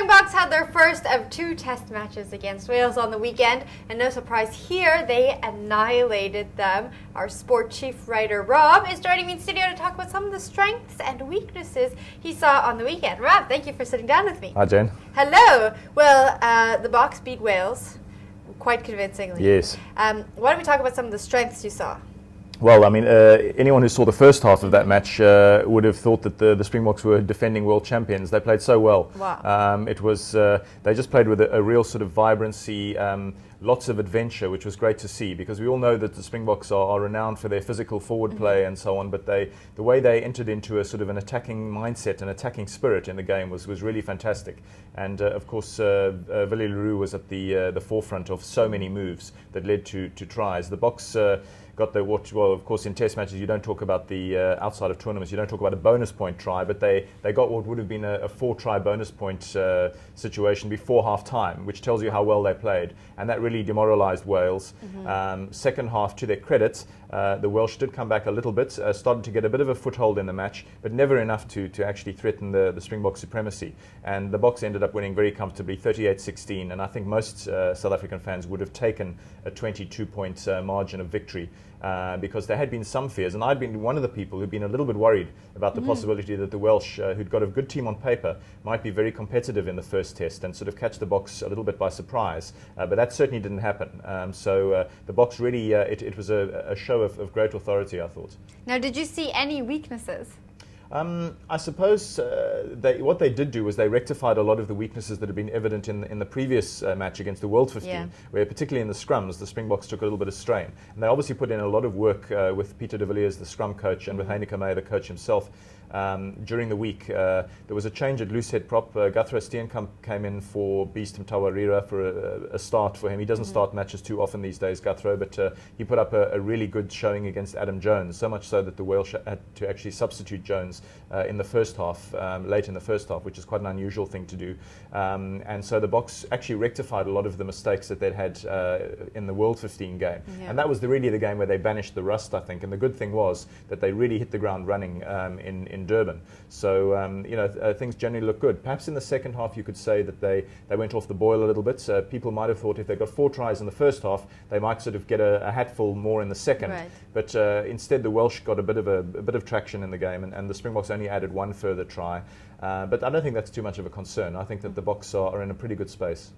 Springboks had their first of 2 test matches against Wales on the weekend, and no surprise here, they annihilated them. Our sport chief writer Rob is joining me in studio to talk about some of the strengths and weaknesses he saw on the weekend. Rob, thank you for sitting down with me. Hi, Jane. Hello. Well, the Boks beat Wales quite convincingly. Yes. Why don't we talk about some of the strengths you saw? Well, I mean, anyone who saw the first half of that match would have thought that the Springboks were defending world champions. They played so well. Wow. It was they just played with a real sort of vibrancy, lots of adventure, which was great to see, because we all know that the Springboks are renowned for their physical forward play and so on. But the way they entered into a sort of an attacking mindset, an attacking spirit in the game was really fantastic. And of course, Willie Leroux was at the forefront of so many moves that led to tries. The Boks got the well, of course, in test matches you don't talk about the outside of tournaments, you don't talk about a bonus point try, but they got what would have been a 4-try bonus point situation before half time, which tells you how well they played, and that really demoralised Wales. Second half, to their credit, the Welsh did come back a little bit, started to get a bit of a foothold in the match, but never enough to actually threaten the Springbok supremacy. And the Boks ended up winning very comfortably, 38-16, and I think most South African fans would have taken a 22-point margin of victory. Because there had been some fears, and I'd been one of the people who'd been a little bit worried about the possibility that the Welsh, who'd got a good team on paper, might be very competitive in the first test and sort of catch the Boks a little bit by surprise. But that certainly didn't happen. So the Boks really, it was a show of great authority, I thought. Now, did you see any weaknesses? I suppose what they did do was they rectified a lot of the weaknesses that had been evident in the previous match against the World 15, where particularly in the scrums, the Springboks took a little bit of strain. And they obviously put in a lot of work with Peter de Villiers, the scrum coach, and with Heineke Meyer, the coach himself. During the week, there was a change at loosehead prop. Guthrie Steenkamp came in for Beast Mtawarira for a start for him. He doesn't start matches too often these days, Guthrie, but he put up a really good showing against Adam Jones, so much so that the Welsh had to actually substitute Jones in the first half, late in the first half, which is quite an unusual thing to do. And so the Boks actually rectified a lot of the mistakes that they'd had in the World 15 game. And that was really the game where they banished the rust, I think. And the good thing was that they really hit the ground running in Durban. So, things generally look good. Perhaps in the second half you could say that they went off the boil a little bit. People might have thought if they got 4 tries in the first half, they might sort of get a hatful more in the second. Right. But instead the Welsh got a bit of traction in the game, and the Springboks only added 1 further try. But I don't think that's too much of a concern. I think that the Boks are in a pretty good space.